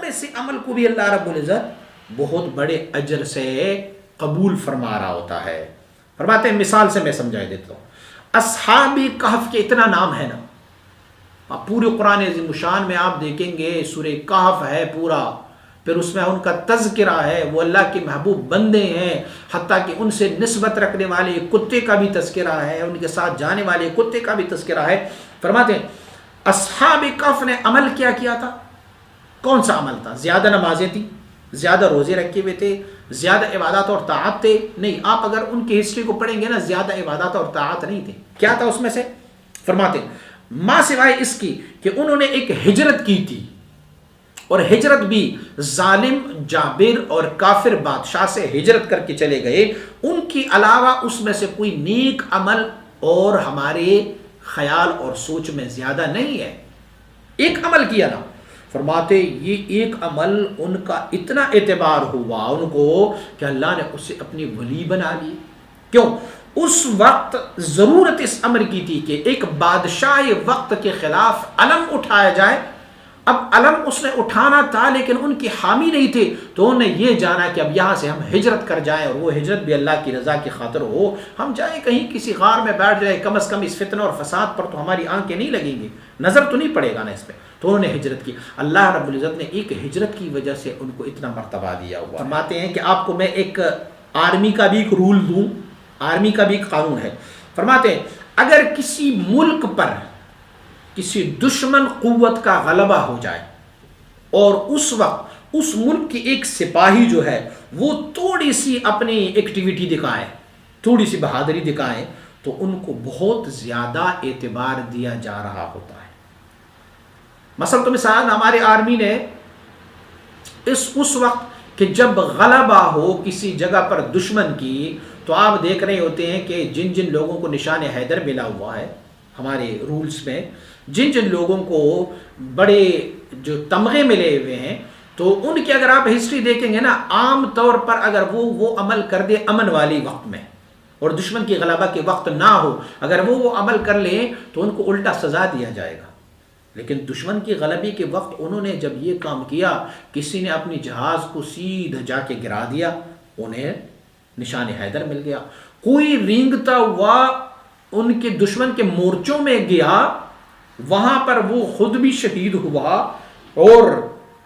تھوڑے سے عمل کو بھی اللہ رب العزت بہت بڑے اجر سے قبول فرما رہا ہوتا ہے. فرماتے ہیں مثال سے میں سمجھا دیتا ہوں. اصحاب کہف کے اتنا نام ہے نا, پورے قرآن عظیم الشان میں آپ دیکھیں گے سورہ کہف ہے پورا, پھر اس میں ان کا تذکرہ ہے, وہ اللہ کے محبوب بندے ہیں, حتیٰ کہ ان سے نسبت رکھنے والے کتے کا بھی تذکرہ ہے, ان کے ساتھ جانے والے کتے کا بھی تذکرہ ہے. فرماتے ہیں اصحاب کہف نے عمل کیا تھا؟ کون سا عمل تھا؟ زیادہ نمازیں تھیں, زیادہ روزے رکھے ہوئے تھے, زیادہ عبادات اور طاعت تھے؟ نہیں. آپ اگر ان کی ہسٹری کو پڑھیں گے نا, زیادہ عبادات اور طاعت نہیں تھے. کیا تھا اس میں سے؟ فرماتے ہیں ماں سوائے اس کی کہ انہوں نے ایک ہجرت کی تھی, اور ہجرت بھی ظالم جابر اور کافر بادشاہ سے ہجرت کر کے چلے گئے. ان کی علاوہ اس میں سے کوئی نیک عمل اور ہمارے خیال اور سوچ میں زیادہ نہیں ہے. ایک عمل کیا نا, فرماتے یہ ایک عمل ان کا اتنا اعتبار ہوا ان کو کہ اللہ نے اسے اپنی ولی بنا لی. کیوں؟ اس وقت ضرورت اس امر کی تھی کہ ایک بادشاہ وقت کے خلاف علم اٹھایا جائے. اب علم اس نے اٹھانا تھا لیکن ان کی حامی نہیں تھے, تو انہوں نے یہ جانا کہ اب یہاں سے ہم ہجرت کر جائیں, اور وہ ہجرت بھی اللہ کی رضا کی خاطر ہو. ہم جائیں کہیں کسی غار میں بیٹھ جائیں, کم از کم اس فتنہ اور فساد پر تو ہماری آنکھیں نہیں لگیں گی, نظر تو نہیں پڑے گا نا اس پہ. تو انہوں نے ہجرت کی. اللہ رب العزت نے ایک ہجرت کی وجہ سے ان کو اتنا مرتبہ دیا ہوا. فرماتے ہیں کہ آپ کو میں ایک آرمی کا بھی ایک رول دوں, آرمی کا بھی ایک قانون ہے. فرماتے ہیں اگر کسی ملک پر کسی دشمن قوت کا غلبہ ہو جائے, اور اس وقت اس ملک کی ایک سپاہی جو ہے وہ تھوڑی سی اپنی ایکٹیویٹی دکھائے, تھوڑی سی بہادری دکھائے, تو ان کو بہت زیادہ اعتبار دیا جا رہا ہوتا ہے. مثلا تو مثال ہمارے آرمی نے اس وقت کہ جب غلبہ ہو کسی جگہ پر دشمن کی, تو آپ دیکھ رہے ہوتے ہیں کہ جن جن لوگوں کو نشان حیدر ملا ہوا ہے ہمارے رولز میں, جن جن لوگوں کو بڑے جو تمغے ملے ہوئے ہیں, تو ان کی اگر آپ ہسٹری دیکھیں گے نا, عام طور پر اگر وہ عمل کر دے امن والی وقت میں اور دشمن کی غلبہ کے وقت نہ ہو, اگر وہ عمل کر لیں تو ان کو الٹا سزا دیا جائے گا. لیکن دشمن کی غلبی کے وقت انہوں نے جب یہ کام کیا, کسی نے اپنی جہاز کو سیدھا جا کے گرا دیا, انہیں نشان حیدر مل گیا. کوئی رینگتا ہوا ان کے دشمن کے مورچوں میں گیا, وہاں پر وہ خود بھی شہید ہوا اور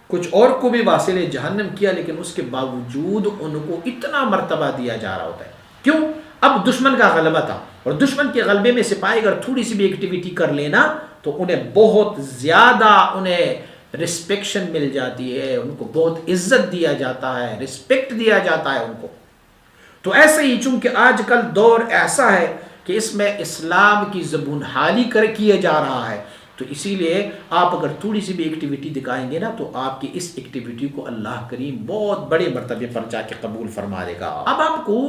کچھ اور کو بھی واصل جہنم کیا, لیکن اس کے باوجود ان کو اتنا مرتبہ دیا جا رہا ہوتا ہے. کیوں؟ اب دشمن کا غلبہ تھا, اور دشمن کے غلبے میں سپاہی اگر تھوڑی سی بھی ایکٹیویٹی کر لینا تو انہیں بہت زیادہ انہیں رسپیکشن مل جاتی ہے, ان کو بہت عزت دیا جاتا ہے, رسپیکٹ دیا جاتا ہے ان کو. تو ایسے ہی چونکہ آج کل دور ایسا ہے کہ اس میں اسلام کی زبون حالی کیا جا رہا ہے, تو اسی لیے آپ اگر تھوڑی سی بھی ایکٹیویٹی دکھائیں گے نا, تو آپ کی اس ایکٹیویٹی کو اللہ کریم بہت بڑے مرتبے پر جا کے قبول فرما دے گا. اب آپ کو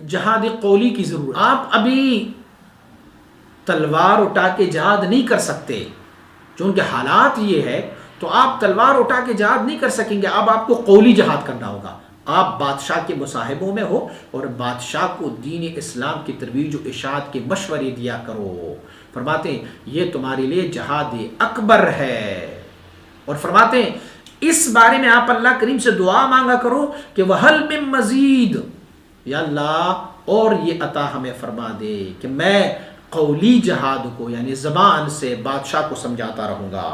جہاد قولی کی ضرورت. آپ ابھی تلوار اٹھا کے جہاد نہیں کر سکتے, چونکہ حالات یہ ہے, تو آپ تلوار اٹھا کے جہاد نہیں کر سکیں گے. اب آپ کو قولی جہاد کرنا ہوگا. آپ بادشاہ کے مصاحبوں میں ہو اور بادشاہ کو دین اسلام کی ترویج و اشاعت کے مشورے دیا کرو. فرماتے ہیں یہ تمہارے لیے جہاد اکبر ہے, اور فرماتے ہیں اس بارے میں آپ اللہ کریم سے دعا مانگا کرو کہ وَهَلْ مِن مزید, یا اللہ اور یہ عطا ہمیں فرما دے کہ میں قولی جہاد کو یعنی زبان سے بادشاہ کو سمجھاتا رہوں گا.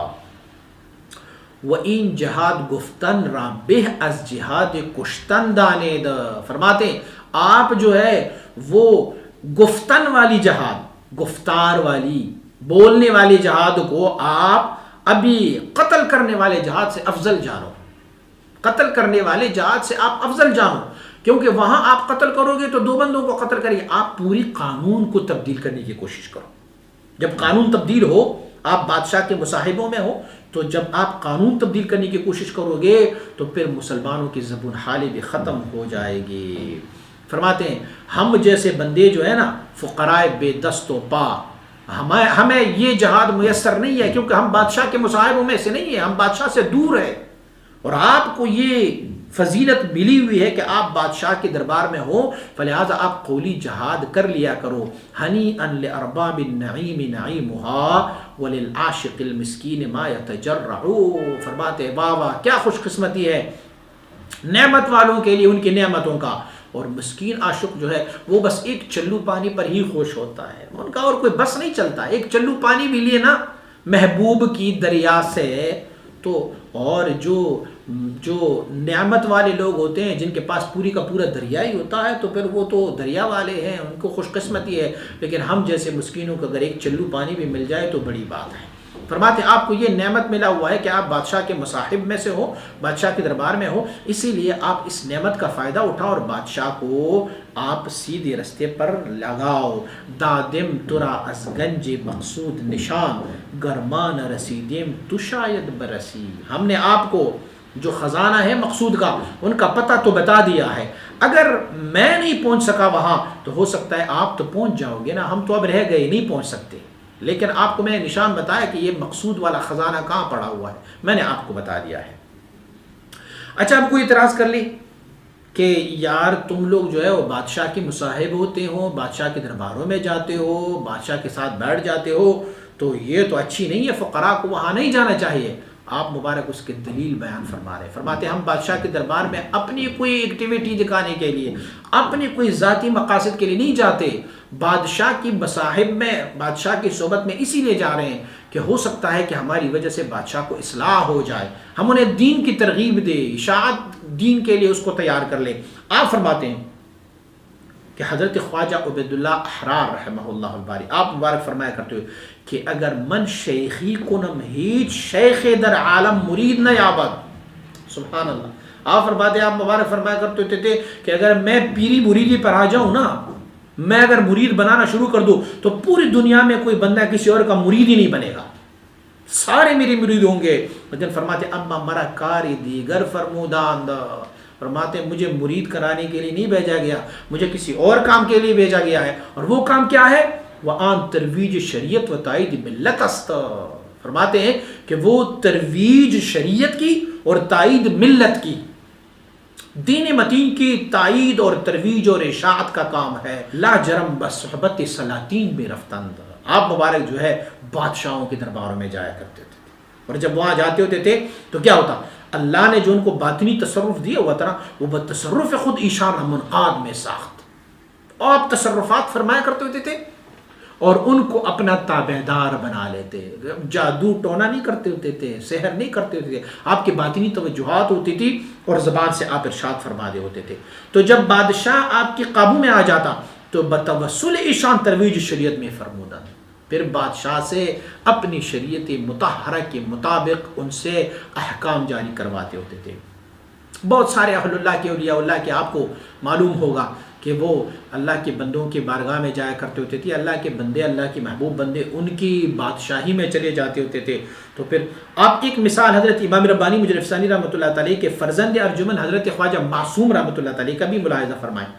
وَإِن جہاد گفتن را بہ از جہاد کشتن دانید. فرماتے ہیں آپ جو ہے وہ گفتن والی جہاد, گفتار والی بولنے والی جہاد کو آپ ابھی قتل کرنے والے جہاد سے افضل جانو. قتل کرنے والے جہاد سے آپ افضل جانو, کیونکہ وہاں آپ قتل کرو گے تو دو بندوں کو قتل کریں گے. آپ پوری قانون کو تبدیل کرنے کی کوشش کرو. جب قانون تبدیل ہو, آپ بادشاہ کے مصاحبوں میں ہو, تو جب آپ قانون تبدیل کرنے کی کوشش کرو گے تو پھر مسلمانوں کی زبون حالی بھی ختم ہو جائے گی. فرماتے ہیں ہم جیسے بندے جو ہے نا, فقرائے بے دست و پا, ہمیں یہ جہاد میسر نہیں ہے, کیونکہ ہم بادشاہ کے مصاحبوں میں سے نہیں ہیں, ہم بادشاہ سے دور ہیں. اور آپ کو یہ فضیلت ملی ہوئی ہے کہ آپ بادشاہ کے دربار میں ہو، فلہذا آپ قولی جہاد کر لیا کرو. ہنیئا لارباب النعیم نعیمها وللعاشق المسکین ما یتجرع. فرماتے واہ واہ کیا خوش قسمتی ہے نعمت والوں کے لیے ان کی نعمتوں کا، اور مسکین عاشق جو ہے وہ بس ایک چلو پانی پر ہی خوش ہوتا ہے، ان کا اور کوئی بس نہیں چلتا. ایک چلو پانی بھی لیے نا محبوب کی دریا سے، تو اور جو نعمت والے لوگ ہوتے ہیں جن کے پاس پوری کا پورا دریا ہی ہوتا ہے تو پھر وہ تو دریا والے ہیں، ان کو خوش قسمتی ہے. لیکن ہم جیسے مسکینوں کو اگر ایک چلو پانی بھی مل جائے تو بڑی بات ہے. فرماتے آپ کو یہ نعمت ملا ہوا ہے کہ آپ بادشاہ کے مصاحب میں سے ہو، بادشاہ کے دربار میں ہو، اسی لیے آپ اس نعمت کا فائدہ اٹھاؤ اور بادشاہ کو آپ سیدھے رستے پر لگاؤ. دادم ترا از گنج مقصود نشان گرمان رسیدیم تو شاید برسی. ہم نے آپ کو جو خزانہ ہے مقصود کا ان کا پتہ تو بتا دیا ہے، اگر میں نہیں پہنچ سکا وہاں تو ہو سکتا ہے آپ تو پہنچ جاؤ گے نا، ہم تو اب رہ گئے نہیں پہنچ سکتے، لیکن آپ کو میں نے نشان بتایا کہ یہ مقصود والا خزانہ کہاں پڑا ہوا ہے، میں نے آپ کو بتا دیا ہے. اچھا اب کوئی اعتراض کر لی کہ یار تم لوگ جو ہے وہ بادشاہ کے مصاحب ہوتے ہو، بادشاہ کے درباروں میں جاتے ہو، بادشاہ کے ساتھ بیٹھ جاتے ہو، تو یہ تو اچھی نہیں ہے، فقراء کو وہاں نہیں جانا چاہیے. آپ مبارک اس کے دلیل بیان فرما رہے، فرماتے ہیں ہم بادشاہ کے دربار میں اپنی کوئی ایکٹیویٹی دکھانے کے لیے، اپنی کوئی ذاتی مقاصد کے لیے نہیں جاتے، بادشاہ کی مصاحب میں، بادشاہ کی صحبت میں اسی لیے جا رہے ہیں کہ ہو سکتا ہے کہ ہماری وجہ سے بادشاہ کو اصلاح ہو جائے، ہم انہیں دین کی ترغیب دے، اشاعت دین کے لیے اس کو تیار کر لیں. آپ فرماتے ہیں کہ حضرت خواجہ عبید اللہ احرار رحمہ اللہ الباری آپ مبارک فرمایا کرتے ہوئے کہ اگر من شیخی کنم ہیچ شیخ در عالم مرید نہ یابد. سبحان اللہ. آپ فرماتے ہیں آپ مبارک فرمایا کرتے ہوتے تھے کہ اگر میں پیری مریدی پر آ جاؤں نا، میں اگر مرید بنانا شروع کر دوں تو پوری دنیا میں کوئی بندہ کسی اور کا مرید ہی نہیں بنے گا، سارے میری مرید ہوں گے. لیکن فرماتے اما مرا کاری دیگر فرموداند، فرماتے مجھے مرید کرانے کے لیے نہیں بھیجا گیا، مجھے کسی اور کام کے لیے بھیجا گیا ہے، اور وہ کام کیا ہے؟ وَآن ترویج شریعت و تائید ملت است. فرماتے ہیں کہ وہ ترویج شریعت کی اور تائید ملت کی، دین متین کی تائید اور ترویج اور اشاعت کا کام ہے. لا جرم بصحبت سلاطین میں رفتند. آپ مبارک جو ہے بادشاہوں کے درباروں میں جایا کرتے تھے، اور جب وہاں جاتے ہوتے تھے تو کیا ہوتا؟ اللہ نے جو ان کو باطنی تصرف دیا ہوا تھا نا، وہ بتصرف خود ایشان منقاد میں ساخت. آپ تصرفات فرمایا کرتے ہوتے تھے اور ان کو اپنا تابعدار بنا لیتے، جادو ٹونا نہیں کرتے ہوتے تھے، سحر نہیں کرتے ہوتے تھے، آپ کی باطنی توجہات ہوتی تھی اور زبان سے آپ ارشاد فرما دے ہوتے تھے. تو جب بادشاہ آپ کے قابو میں آ جاتا تو بتوسل ایشان ترویج شریعت میں فرمودہ، پھر بادشاہ سے اپنی شریعت مطہرہ کے مطابق ان سے احکام جاری کرواتے ہوتے تھے. بہت سارے اہل اللہ کے اولیاء اللہ کے آپ کو معلوم ہوگا کہ وہ اللہ کے بندوں کی بارگاہ میں جایا کرتے ہوتے تھے، اللہ کے بندے، اللہ کے محبوب بندے ان کی بادشاہی میں چلے جاتے ہوتے تھے. تو پھر آپ ایک مثال حضرت امام ربانی مجرب ثانی رحمۃ اللہ تعالیٰ کے فرزند ارجمن حضرت خواجہ معصوم رحمۃ اللہ تعالیٰ کا بھی ملاحظہ فرمائیں.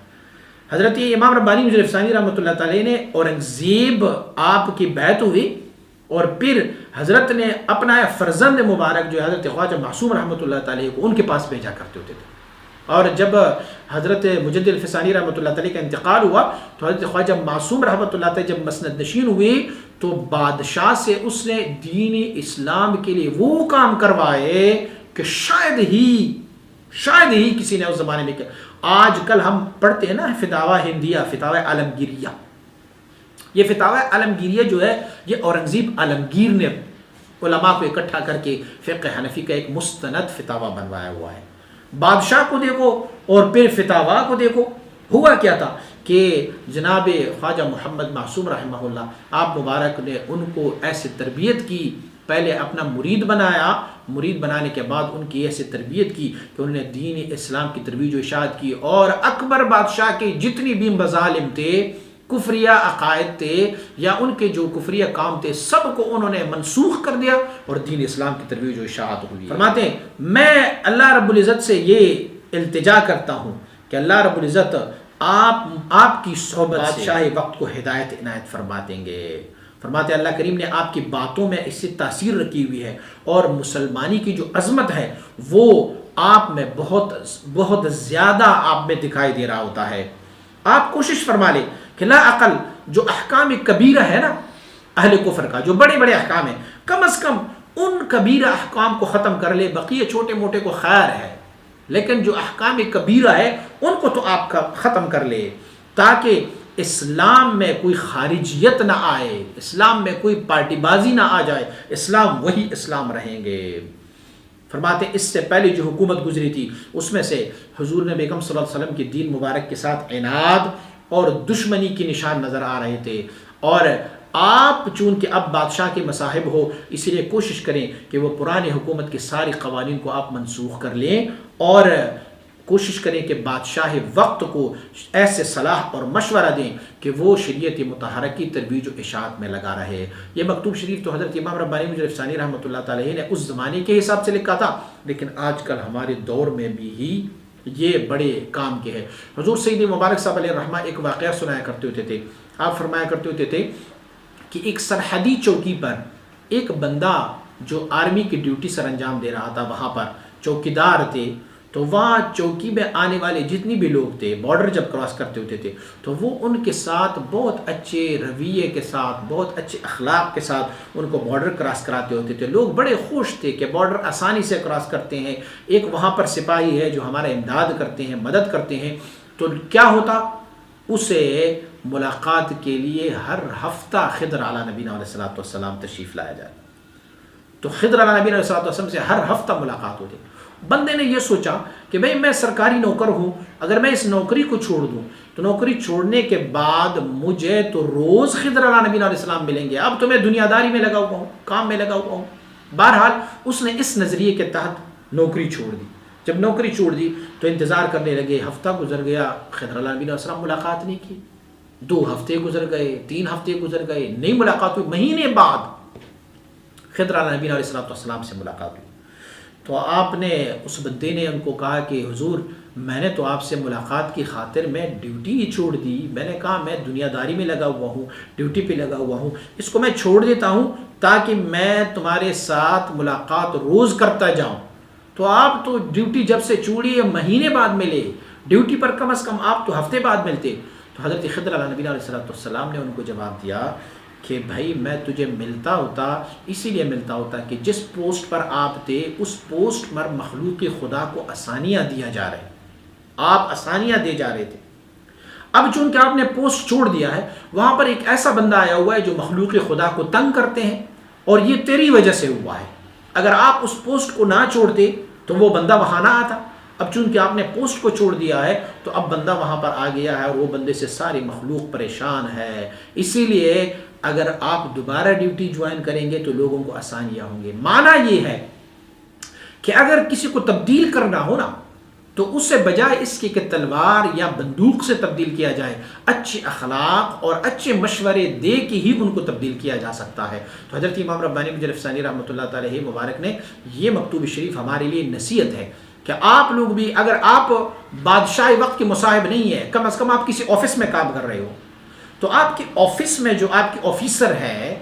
حضرت امام ربانی مجرب ثانی رحمۃ اللہ تعالیٰ نے اورنگزیب آپ کی بیعت ہوئی اور پھر حضرت نے اپنا فرزند مبارک جو حضرت خواجہ معصوم رحمۃ اللہ تعالیٰ کو ان کے پاس بھیجا کرتے ہوتے تھے. اور جب حضرت مجدد الفسانی رحمۃ اللہ تعالیٰ کا انتقال ہوا تو حضرت خواجہ معصوم رحمۃ اللہ تعالیٰ جب مسند نشین ہوئی تو بادشاہ سے اس نے دین اسلام کے لیے وہ کام کروائے کہ شاید ہی کسی نے اس زمانے میں کیا. آج کل ہم پڑھتے ہیں نا فتاوی ہندیہ، فتاوی عالمگیریہ، یہ فتاوی عالمگیریہ جو ہے یہ اورنگزیب عالمگیر نے علماء کو اکٹھا کر کے فقہ حنفی کا ایک مستند فتاوی بنوایا ہوا ہے. بادشاہ کو دیکھو اور پھر فتاوی کو دیکھو. ہوا کیا تھا کہ جناب خواجہ محمد معصوم رحمہ اللہ آپ مبارک نے ان کو ایسے تربیت کی، پہلے اپنا مرید بنایا، مرید بنانے کے بعد ان کی ایسے تربیت کی کہ انہوں نے دین اسلام کی ترویج و اشاعت کی، اور اکبر بادشاہ کے جتنی بھی مظالم تھے، کفریہ عقائد تھے یا ان کے جو کفریہ کام تھے، سب کو انہوں نے منسوخ کر دیا اور دین اسلام کی ترویج و اشاعت ہوئی. فرماتے ہیں میں اللہ رب العزت سے یہ التجا کرتا ہوں کہ اللہ رب العزت آپ کی صحبت بادشاہ وقت کو ہدایت عنایت فرما دیں گے. فرماتے اللہ کریم نے آپ کی باتوں میں اس سے تاثیر رکھی ہوئی ہے، اور مسلمانی کی جو عظمت ہے وہ آپ میں بہت بہت زیادہ آپ میں دکھائی دے رہا ہوتا ہے. آپ کوشش فرما لیں کہ لا اقل جو احکام کبیرہ ہے نا اہل کفر کا، جو بڑے بڑے احکام ہیں، کم از کم ان کبیرہ احکام کو ختم کر لے. بقیہ چھوٹے موٹے کو خیر ہے، لیکن جو احکام کبیرہ ہے ان کو تو آپ ختم کر لے، تاکہ اسلام میں کوئی خارجیت نہ آئے، اسلام میں کوئی پارٹی بازی نہ آ جائے، اسلام وہی اسلام رہیں گے. فرماتے اس سے پہلے جو حکومت گزری تھی اس میں سے حضور نے بیگم صلی اللہ علیہ وسلم کے دین مبارک کے ساتھ عناد اور دشمنی کے نشان نظر آ رہے تھے. اور آپ چونکہ اب بادشاہ کے مصاحب ہو، اسی لیے کوشش کریں کہ وہ پرانی حکومت کے سارے قوانین کو آپ منسوخ کر لیں، اور کوشش کریں کہ بادشاہ وقت کو ایسے صلاح اور مشورہ دیں کہ وہ شریعت مطہرہ کی ترویج و اشاعت میں لگا رہے. یہ مکتوب شریف تو حضرت امام ربانی مجرب ثانی رحمۃ اللہ تعالی نے اس زمانے کے حساب سے لکھا تھا، لیکن آج کل ہمارے دور میں بھی ہی یہ بڑے کام کے ہے. حضور سید مبارک صاحب علیہ الرحمہ ایک واقعہ سنایا کرتے ہوتے تھے. آپ فرمایا کرتے ہوتے تھے کہ ایک سرحدی چوکی پر ایک بندہ جو آرمی کی ڈیوٹی سر انجام دے رہا تھا، وہاں پر چوکیدار تھے، تو وہاں چوکی میں آنے والے جتنی بھی لوگ تھے، بارڈر جب کراس کرتے ہوتے تھے تو وہ ان کے ساتھ بہت اچھے رویے کے ساتھ، بہت اچھے اخلاق کے ساتھ ان کو بارڈر کراس کراتے ہوتے تھے. لوگ بڑے خوش تھے کہ بارڈر آسانی سے کراس کرتے ہیں، ایک وہاں پر سپاہی ہے جو ہمارا امداد کرتے ہیں، مدد کرتے ہیں. تو کیا ہوتا، اسے ملاقات کے لیے ہر ہفتہ خضر علیہ نبینا علیہ الصلوۃ والسلام تشریف لایا جائے. تو خضر علیہ نبینا علیہ الصلوۃ والسلام سے ہر ہفتہ ملاقات ہوتی. بندے نے یہ سوچا کہ بھئی میں سرکاری نوکر ہوں، اگر میں اس نوکری کو چھوڑ دوں تو نوکری چھوڑنے کے بعد مجھے تو روز خضر علیہ نبینا علیہ السلام ملیں گے، اب تو میں دنیا داری میں لگا ہوا ہوں، کام میں لگا ہوا ہوں. بہرحال اس نے اس نظریے کے تحت نوکری چھوڑ دی. جب نوکری چھوڑ دی تو انتظار کرنے لگے. ہفتہ گزر گیا، خضر علیہ نبینا علیہ السلام ملاقات نہیں کی. 2 ہفتے گزر گئے، 3 ہفتے گزر گئے، نہیں ملاقات ہوئی. مہینے بعد خضر علیہ نبینا علیہ السلام سے ملاقات ہوئی. تو آپ نے اس بندے نے ان کو کہا کہ حضور میں نے تو آپ سے ملاقات کی خاطر میں ڈیوٹی ہی چھوڑ دی. میں نے کہا میں دنیا داری میں لگا ہوا ہوں، ڈیوٹی پہ لگا ہوا ہوں، اس کو میں چھوڑ دیتا ہوں تاکہ میں تمہارے ساتھ ملاقات روز کرتا جاؤں. تو آپ تو ڈیوٹی جب سے چھوڑی مہینے بعد ملے، ڈیوٹی پر کم از کم آپ تو ہفتے بعد ملتے. تو حضرت خضر علیہ نبی علیہ السلام نے ان کو جواب دیا کہ بھائی میں تجھے ملتا ہوتا، اسی لیے ملتا ہوتا کہ جس پوسٹ پر آپ تھے اس پوسٹ پر مخلوق خدا کو آسانیاں دیا جا رہے، آپ آسانیاں دے جا رہے تھے. اب چونکہ آپ نے پوسٹ چھوڑ دیا ہے، وہاں پر ایک ایسا بندہ آیا ہوا ہے جو مخلوق خدا کو تنگ کرتے ہیں، اور یہ تیری وجہ سے ہوا ہے. اگر آپ اس پوسٹ کو نہ چھوڑتے تو وہ بندہ وہاں نہ آتا. اب چونکہ آپ نے پوسٹ کو چھوڑ دیا ہے تو اب بندہ وہاں پر آ گیا ہے، اور وہ بندے سے ساری مخلوق پریشان ہے. اسی لیے اگر آپ دوبارہ ڈیوٹی جوائن کریں گے تو لوگوں کو آسانیاں ہوں گے. معنی یہ ہے کہ اگر کسی کو تبدیل کرنا ہو نا تو اس سے بجائے اس کے کہ تلوار یا بندوق سے تبدیل کیا جائے، اچھے اخلاق اور اچھے مشورے دے کے ہی ان کو تبدیل کیا جا سکتا ہے. تو حضرت امام ربانی مجرب ثانی رحمۃ اللہ تعالی مبارک نے یہ مکتوب شریف ہمارے لیے نصیحت ہے کہ آپ لوگ بھی، اگر آپ بادشاہ وقت کے مصاحب نہیں ہیں، کم از کم آپ کسی آفس میں کام کر رہے ہو تو آپ کے آفس میں جو آپ کے آفیسر ہے،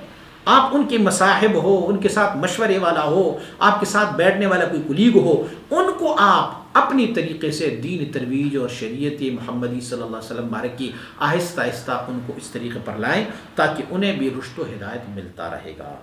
آپ ان کے مصاحب ہو، ان کے ساتھ مشورے والا ہو، آپ کے ساتھ بیٹھنے والا کوئی کلیگ ہو، ان کو آپ اپنی طریقے سے دین ترویج اور شریعت محمدی صلی اللہ علیہ وسلم بارک کی آہستہ آہستہ ان کو اس طریقے پر لائیں تاکہ انہیں بھی رشد و ہدایت ملتا رہے گا.